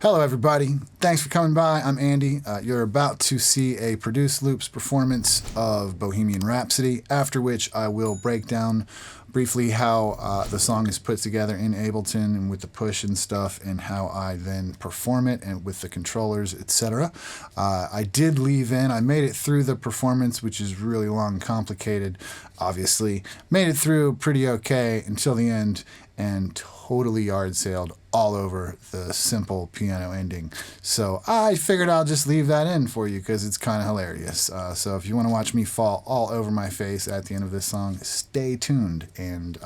Hello, everybody. Thanks for coming by. I'm Andy. You're about to see a Produced Loops performance of Bohemian Rhapsody, after which I will break down briefly how the song is put together in Ableton and with the push and stuff, and how I then perform it and with the controllers, etc. I did leave in, I made it through the performance, which is really long and complicated, obviously. Made it through pretty okay until the end, and totally yard sailed all over the simple piano ending. So I figured I'll just leave that in for you because it's kind of hilarious. So if you want to watch me fall all over my face at the end of this song, stay tuned and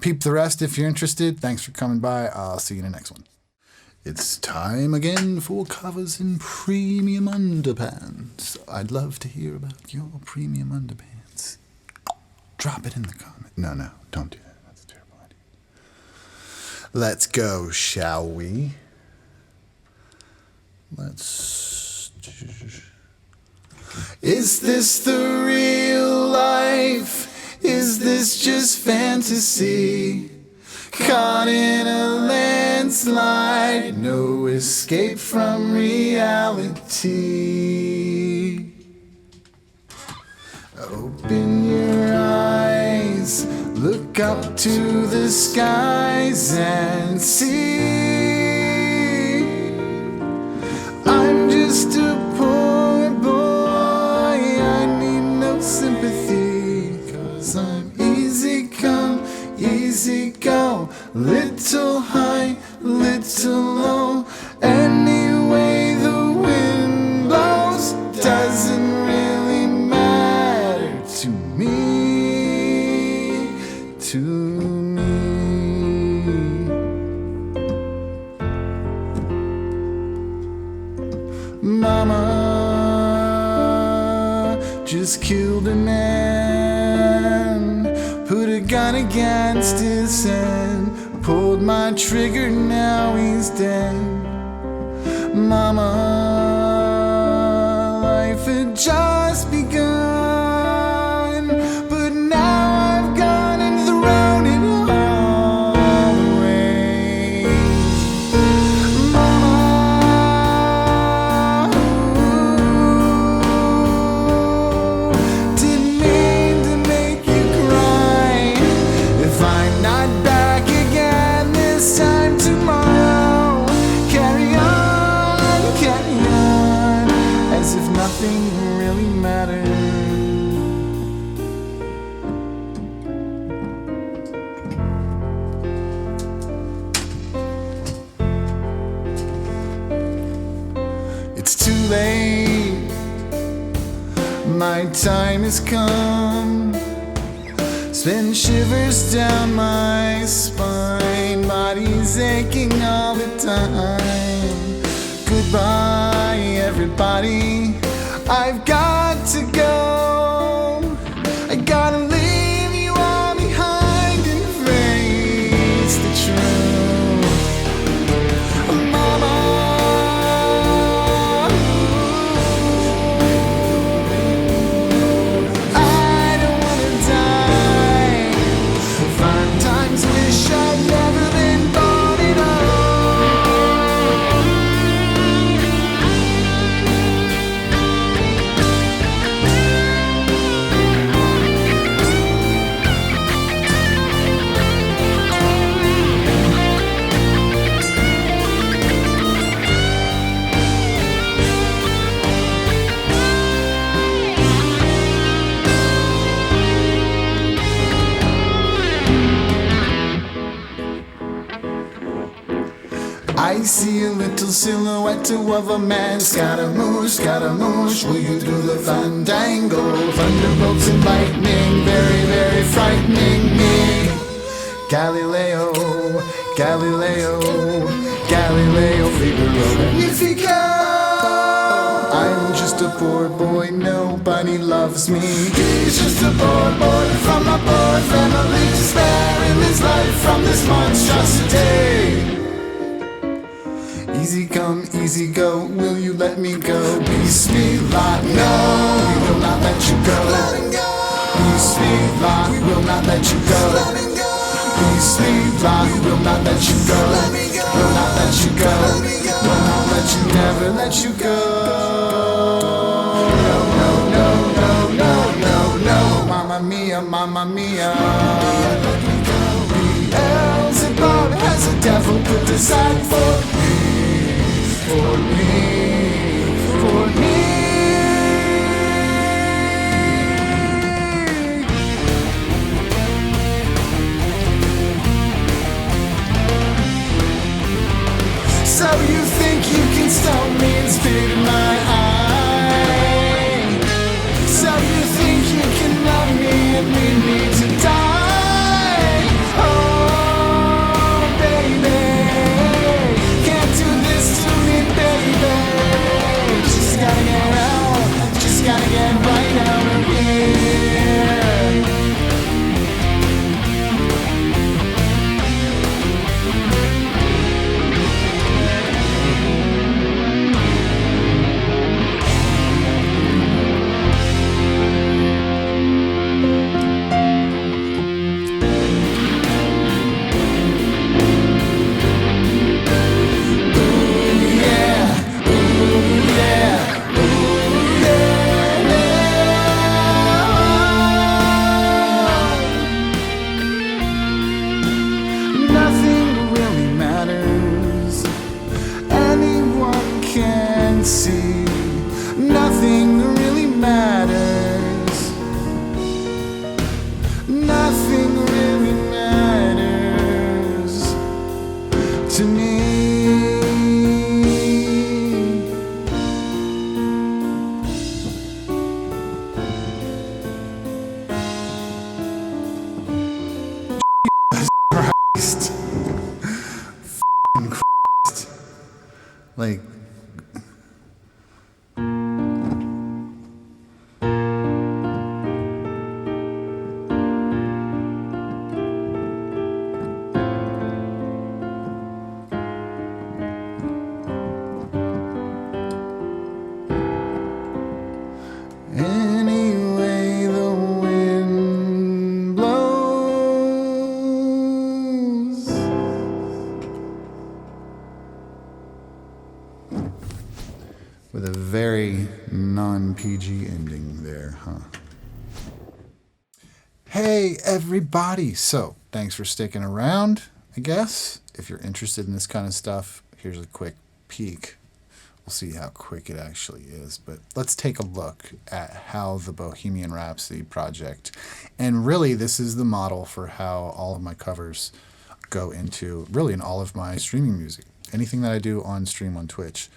peep the rest if you're interested. Thanks for coming by. I'll see you in the next one. It's time again for covers in premium underpants. I'd love to hear about your premium underpants. Drop it in the comment. No, don't do that. Let's go, shall we? Is this the real life? Is this just fantasy? Caught in a landslide, no escape from reality. Open your eyes, look up to the skies and see. I'm just a poor boy, I need no sympathy, 'cause I'm easy come, easy go, little high, little low. Anyway the wind blows doesn't really matter to me. Mama just killed a man, put a gun against his head, pulled my trigger, now he's dead. Mama, life had just begun, but now I've gone and thrown it all away. Mama, didn't mean to make you cry. If I'm not back again this time tomorrow, carry on, as if nothing really mattered. It's too late, my time has come. Send shivers down my spine, body's aching all the time. Goodbye, everybody, I've got to go. I gotta leave you all behind and face the truth. Mama, I don't wanna die. 5 times wish I'd never been born at I see a little silhouette of a man. Scaramouche, will you do the fandango? Thunderbolts and lightning, very, very frightening me. Galileo, Figaro, Magnifico. I'm just a poor boy, nobody loves me. He's just a poor boy from a poor family, sparing his life from this monstrosity. Easy come, easy go, will you let me go? Peace be lot, no, we will not let you go. Peace be lot, we will not let you go. Peace be lot, we will not let you go. Will not let you go. won't let you, never let you go. No, no, no, no, no, no, no. Mamma mia, mamma mia. Beelzebub has a devil put aside for me, for me, for me. So you think you can stone me and spit in my eye? So you think you can love me and leave me to die? Oh, baby, can't do this to me, baby. Just gotta get out, just gotta get right out of here. See, nothing really matters. Nothing really matters to me. Christ. F***ing Christ. Like, anyway the wind blows. With a very non-PG ending there, huh? Hey, everybody. So, thanks for sticking around, I guess. If you're interested in this kind of stuff, here's a quick peek. We'll see how quick it actually is, but let's take a look at how the Bohemian Rhapsody project, and really this is the model for how all of my covers go into, really in all of my streaming music. Anything that I do on stream on Twitch,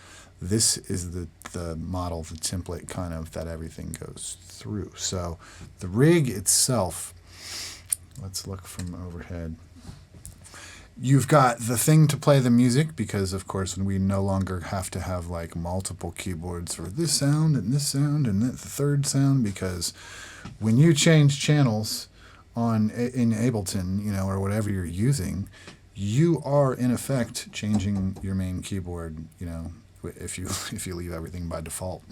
this is the model, the template kind of that everything goes through. So the rig itself, let's look from overhead. You've got the thing to play the music, because of course we no longer have to have like multiple keyboards for this sound and the third sound, because when you change channels in Ableton, you know, or whatever you're using, you are in effect changing your main keyboard. You know, if you leave everything by default,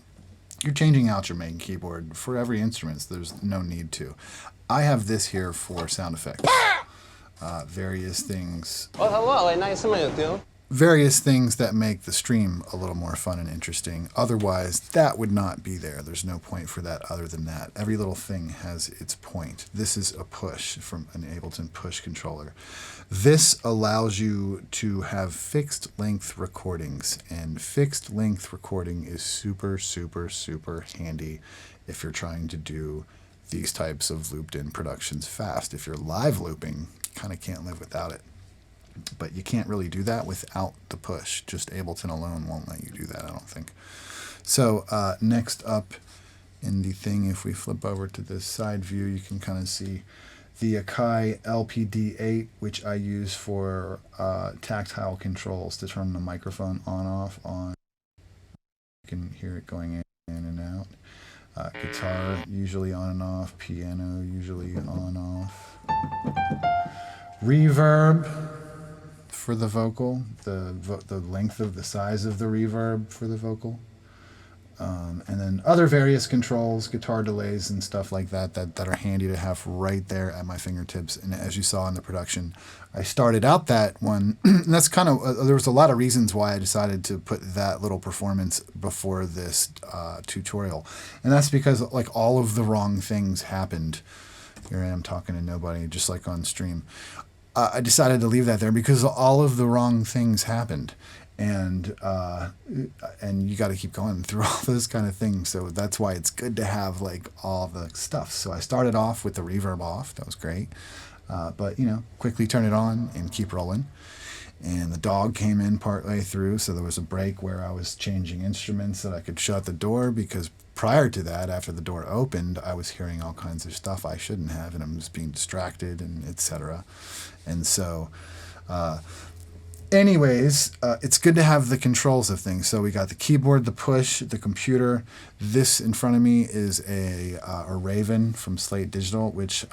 you're changing out your main keyboard for every instrument. So there's no need to. I have this here for sound effects. Various things. Oh, hello, nice to meet you. Various things that make the stream a little more fun and interesting. Otherwise, that would not be there. There's no point for that other than that. Every little thing has its point. This is a push from an Ableton push controller. This allows you to have fixed length recordings, and fixed length recording is super, super, super handy if you're trying to do these types of looped in productions fast. If you're live looping, kind of can't live without it. But you can't really do that without the push. Just Ableton alone won't let you do that, I don't think. So next up in the thing, if we flip over to this side view, you can kind of see the Akai LPD8, which I use for tactile controls to turn the microphone on. You can hear it going in and out. Guitar usually on and off. Piano usually on off. Reverb for the vocal, the length of the size of the reverb for the vocal. And then other various controls, guitar delays and stuff like that, that are handy to have right there at my fingertips. And as you saw in the production, I started out that one, and that's kind of, there was a lot of reasons why I decided to put that little performance before this tutorial. And that's because like all of the wrong things happened. Here I am talking to nobody, just like on stream. I decided to leave that there because all of the wrong things happened. And you got to keep going through all those kind of things. So that's why it's good to have like all the stuff. So I started off with the reverb off. That was great. But, you know, quickly turn it on and keep rolling. And the dog came in partway through. So there was a break where I was changing instruments so that I could shut the door, because prior to that, after the door opened, I was hearing all kinds of stuff I shouldn't have, and I was being distracted and etc. And so... anyways, it's good to have the controls of things. So we got the keyboard, the push, the computer. This in front of me is a Raven from Slate Digital, which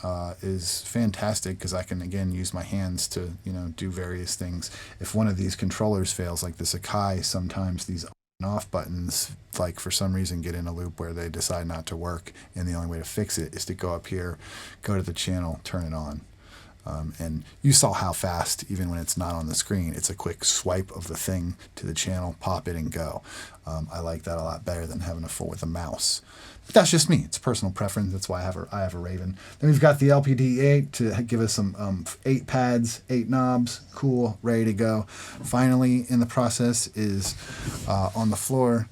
is fantastic because I can, again, use my hands to, you know, do various things. If one of these controllers fails, like the Sakai, sometimes these on and off buttons, like for some reason, get in a loop where they decide not to work. And the only way to fix it is to go up here, go to the channel, turn it on. And you saw how fast, even when it's not on the screen, it's a quick swipe of the thing to the channel, pop it and go. I like that a lot better than having to fool with a mouse. But that's just me. It's personal preference. That's why I have a Raven. Then we've got the LPD8 to give us some 8 pads, 8 knobs. Cool, ready to go. Finally, in the process is on the floor.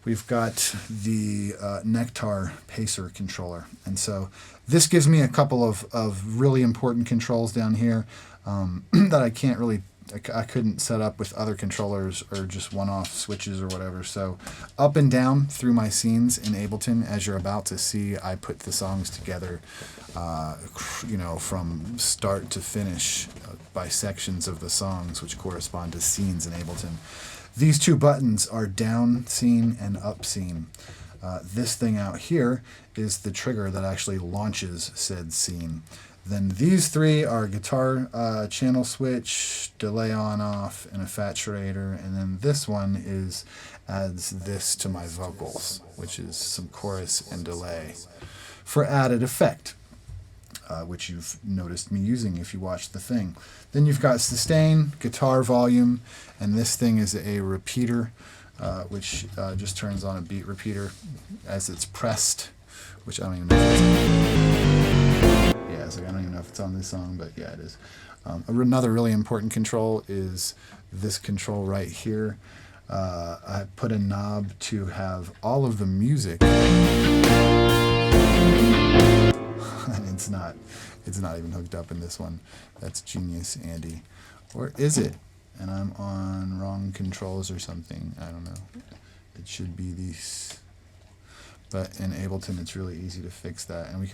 We've got the Nectar Pacer controller. And so this gives me a couple of really important controls down here that I can't really, I couldn't set up with other controllers or just one-off switches or whatever. So up and down through my scenes in Ableton, as you're about to see, I put the songs together, you know, from start to finish by sections of the songs, which correspond to scenes in Ableton. These 2 buttons are down scene and up scene. This thing out here is the trigger that actually launches said scene. Then these 3 are guitar channel switch, delay on off, and a saturator. And then this one adds this to my vocals, which is some chorus and delay for added effect. Which you've noticed me using if you watched the thing. Then you've got sustain, guitar volume, and this thing is a repeater, which just turns on a beat repeater as it's pressed, which I don't even know if it's on. Yeah, it's like I don't even know if it's on this song, but yeah, it is. Another really important control is this control right here. I put a knob to have all of the music. And it's not even hooked up in this one. That's genius, Andy. Or is it? And I'm on wrong controls or something. I don't know. It should be these. But in Ableton, it's really easy to fix that. And we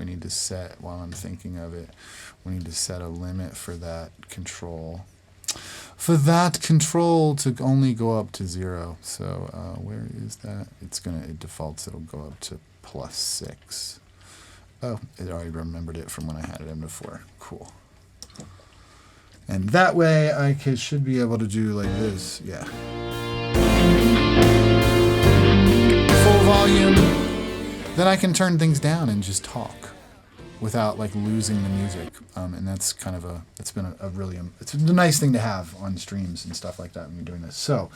need to set, while I'm thinking of it, we need to set a limit for that control. For that control to only go up to 0. So where is that? It defaults, it'll go up to +6. Oh, it already remembered it from when I had it in before. Cool. And that way I should be able to do like this. Yeah. Full volume. Then I can turn things down and just talk without like losing the music. And that's kind of it's been a really, it's a nice thing to have on streams and stuff like that when you're doing this. So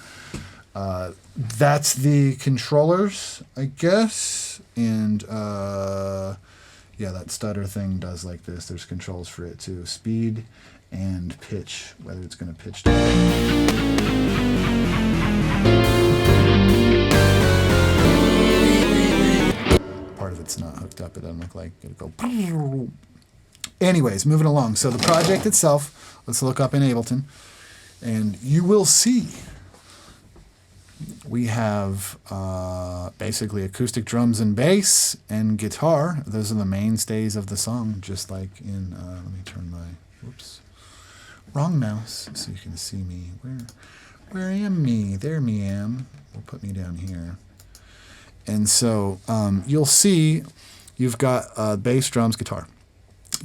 that's the controllers, I guess. And yeah, that stutter thing does like this. There's controls for it too. Speed and pitch, whether it's going to pitch down. Part of it's not hooked up. It doesn't look like it'll go. Anyways, moving along. So the project itself, let's look up in Ableton, and you will see we have basically acoustic drums and bass and guitar. Those are the mainstays of the song, just like in, let me turn my, whoops, wrong mouse so you can see me. Where am me? There me am. We'll put me down here. And so you'll see you've got bass, drums, guitar.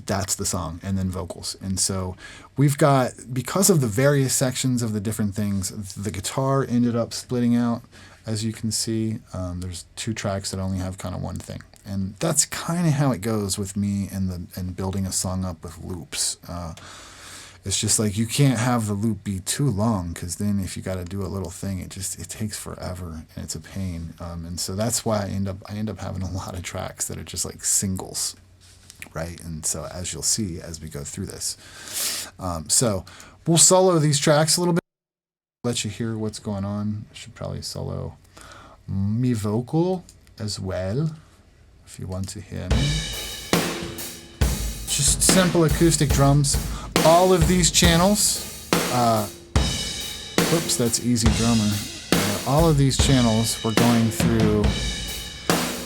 That's the song, and then vocals. And so we've got, because of the various sections of the different things, the guitar ended up splitting out as you can see. There's 2 tracks that only have kind of one thing. And that's kind of how it goes with me and building a song up with loops. It's just like you can't have the loop be too long, because then if you got to do a little thing, it takes forever and it's a pain. And so that's why I end up having a lot of tracks that are just like singles, right? And so as you'll see as we go through this, so we'll solo these tracks a little bit, let you hear what's going on. I should probably solo me vocal as well if you want to hear me. Just simple acoustic drums. All of these channels, whoops, that's Easy Drummer. All of these channels we're going through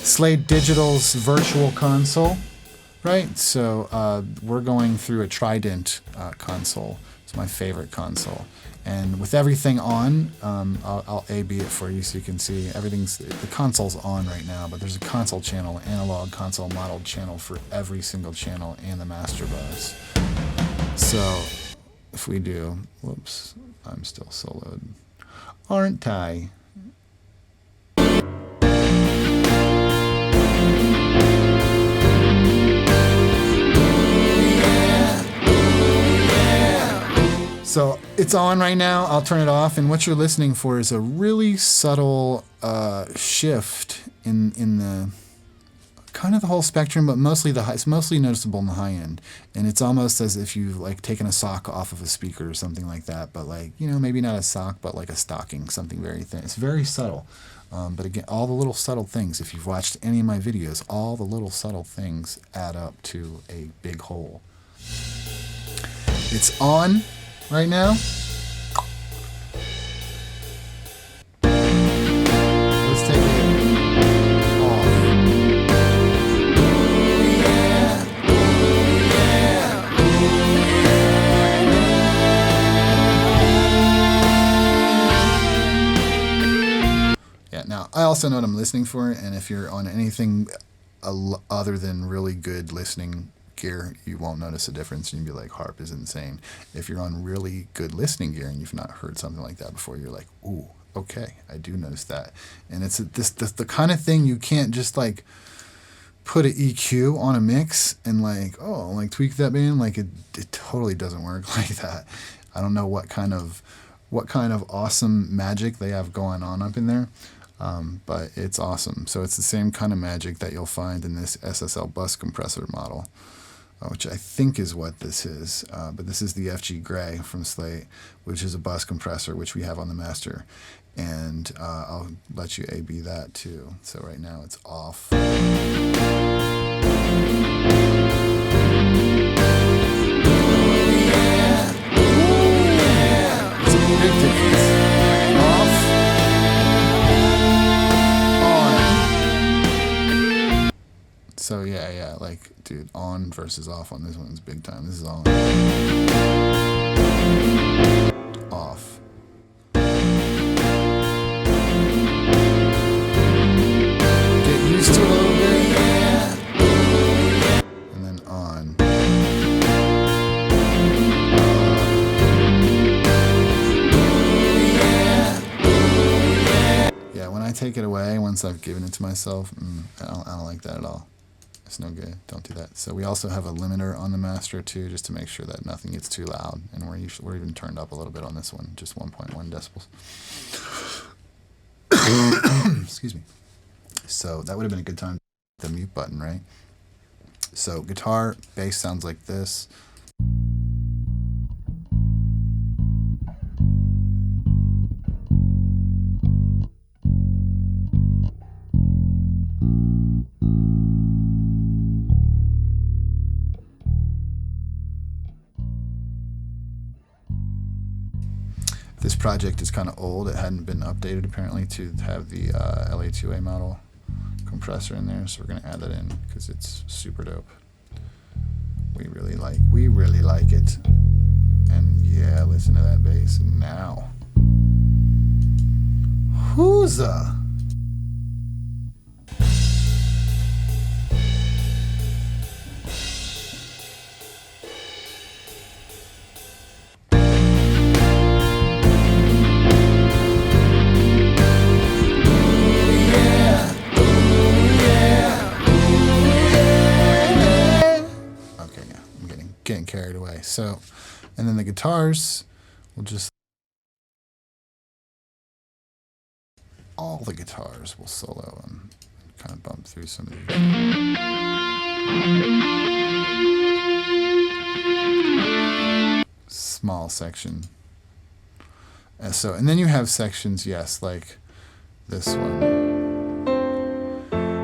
Slate Digital's virtual console, right? So we're going through a Trident console. It's my favorite console. And with everything on, I'll A-B it for you so you can see the console's on right now, but there's a console channel, analog console modeled channel for every single channel and the master bus. So if we do, whoops, I'm still soloed, aren't I? So it's on right now. I'll turn it off, and what you're listening for is a really subtle shift in the kind of the whole spectrum, but mostly it's mostly noticeable in the high end. And it's almost as if you've like taken a sock off of a speaker or something like that, but like, maybe not a sock, but like a stocking, something very thin. It's very subtle. But again, all the little subtle things, if you've watched any of my videos, all the little subtle things add up to a big whole. It's on right now. Let's take it off. Yeah, now I also know what I'm listening for, and if you're on anything other than really good listening gear, you won't notice a difference, and you'd be like, harp is insane. If you're on really good listening gear and you've not heard something like that before, you're like, ooh, okay, I do notice that. And it's the kind of thing you can't just like put an EQ on a mix and like, oh, like tweak that band. Like it totally doesn't work like that. I don't know what kind of awesome magic they have going on up in there. But it's awesome. So it's the same kind of magic that you'll find in this SSL bus compressor model, which I think is what this is. But this is the FG Gray from Slate, which is a bus compressor, which we have on the master. And I'll let you A-B that too. So right now it's off. It's a big difference. Off. So yeah, like, dude, on versus off on this one's big time. This is on. Off. Get used to it a little bit. And then on. Yeah, when I take it away, once I've given it to myself, I don't like that at all. It's no good. Don't do that. So we also have a limiter on the master too, just to make sure that nothing gets too loud. And we're even turned up a little bit on this one, just 1.1 decibels. Excuse me. So that would have been a good time to hit the mute button, right? So guitar, bass sounds like this. This project is kind of old. It hadn't been updated apparently to have the LA2A model compressor in there, so we're gonna add that in because it's super dope. We really like it. And yeah, listen to that bass now. Who's-a? getting carried away. So, and then the guitars will just, all the guitars will solo and kind of bump through some of these. Small section. And so, and then you have sections, yes, like this one.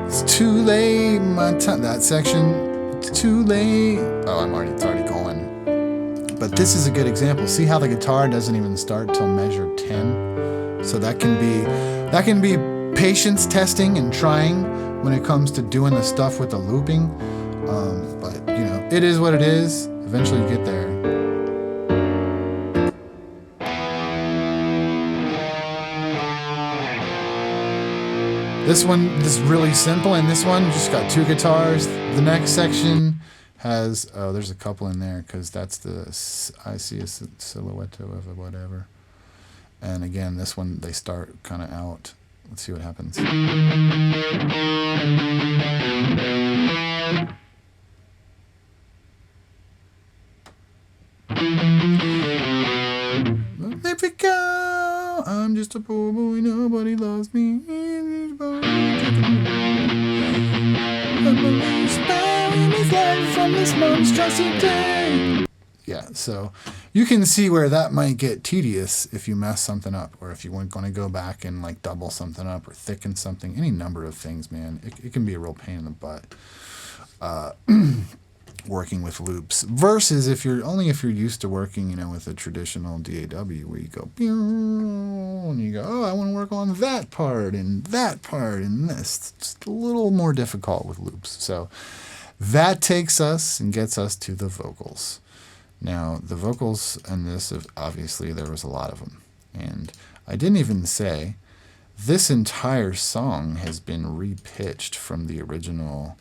It's too late, my time. That section, it's too late. Oh, it's already going. But this is a good example. See how the guitar doesn't even start till measure 10? So that can be patience testing and trying when it comes to doing the stuff with the looping. But you know, it is what it is. Eventually you get there. This one is really simple, and this one just got 2 guitars. The next section has, oh, there's a couple in there because that's the, I see a silhouette of a whatever. And again, this one, they start kind of out. Let's see what happens. There we go. I'm just a poor boy, nobody loves me. From this monstrosity day. Yeah, so you can see where that might get tedious if you mess something up, or if you weren't going to go back and like double something up or thicken something. Any number of things, man. It can be a real pain in the butt. Working with loops versus if you're used to working, you know, with a traditional DAW where you go and you go, oh, I want to work on that part and this. It's just a little more difficult with loops. So that takes us and gets us to the vocals. Now the vocals in this, obviously there was a lot of them, and I didn't even say this entire song has been repitched from the original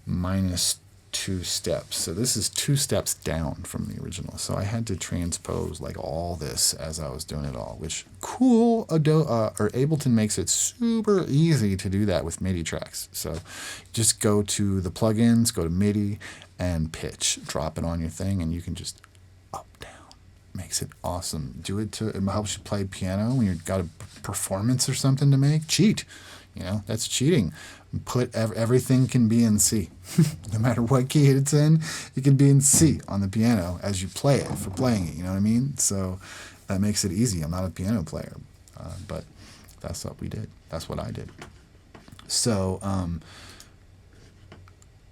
minus 2 steps. So this is 2 steps down from the original. So I had to transpose like all this as I was doing it all, which cool. Ableton makes it super easy to do that with MIDI tracks. So just go to the plugins, go to MIDI and pitch, drop it on your thing, and you can just up, down. Makes it awesome. Do it it helps you play piano when you've got a performance or something to make. Cheat. You know, that's cheating. Everything can be in C. No matter what key it's in, it can be in C on the piano as you play it, for playing it, you know what I mean? So that makes it easy. I'm not a piano player, but that's what we did. That's what I did. So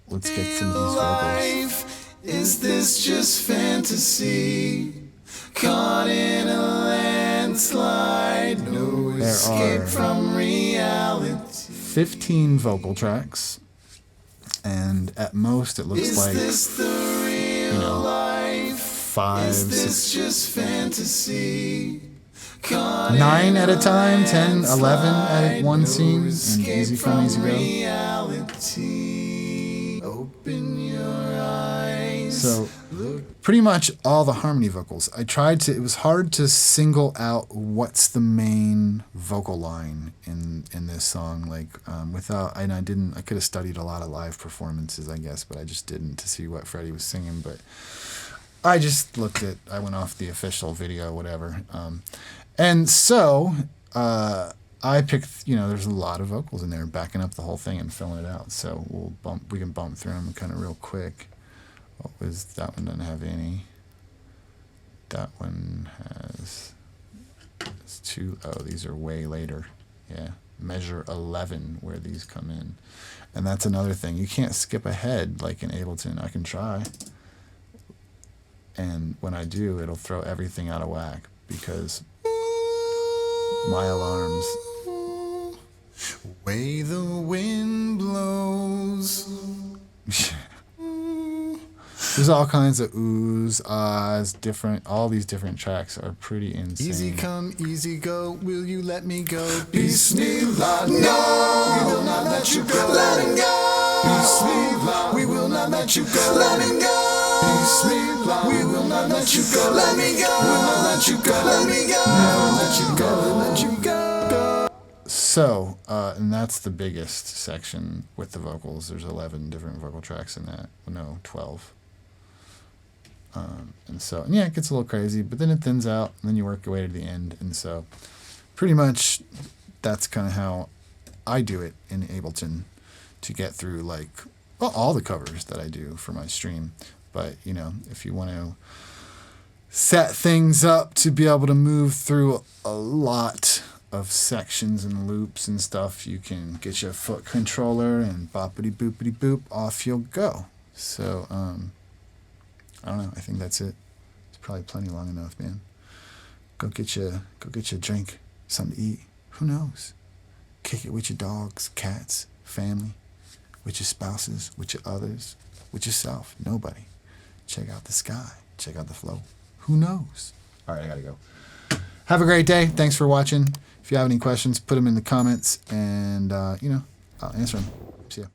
let's get some of these vocals. Is this just fantasy? Caught in a landslide, no escape from reality. 15 vocal tracks, and at most it looks like, you know, 5, 6, just fantasy. 9 at a time, 10, 11 at one scene, and easy come, easy go. Open your eyes. So pretty much all the harmony vocals. It was hard to single out what's the main vocal line in this song, like and I could have studied a lot of live performances, I guess, but I just didn't, to see what Freddie was singing. But I just I went off the official video, whatever. And so I picked, you know, there's a lot of vocals in there backing up the whole thing and filling it out. So we can bump through them kind of real quick. What was that one? Doesn't have any. That one has. It's 2. Oh, these are way later. Yeah, measure 11 where these come in, and that's another thing. You can't skip ahead like in Ableton. I can try, and when I do, it'll throw everything out of whack because my alarms. Way the wind blows. There's all kinds of oohs, ahs, all these different tracks are pretty insane. Easy come, easy go, will you let me go? Bismillah, no, we will not let you go. Let him go. Bismillah, we will not let you go. Let him go. Bismillah, we will not let you go. Let me go. We will not let you go. Let me go. Never let you go. Let you go. So, and that's the biggest section with the vocals. There's 11 different vocal tracks in that. No, 12. And so, and yeah, it gets a little crazy, but then it thins out, and then you work your way to the end. And so, pretty much, that's kind of how I do it in Ableton to get through, like, well, all the covers that I do for my stream. But, you know, if you want to set things up to be able to move through a lot of sections and loops and stuff, you can get your foot controller and boppity boopity boop, off you'll go. So, I don't know. I think that's it. It's probably plenty long enough, man. Go get you a drink, something to eat. Who knows? Kick it with your dogs, cats, family, with your spouses, with your others, with yourself. Nobody. Check out the sky. Check out the flow. Who knows? All right, I gotta go. Have a great day. Thanks for watching. If you have any questions, put them in the comments, and I'll answer them. See ya.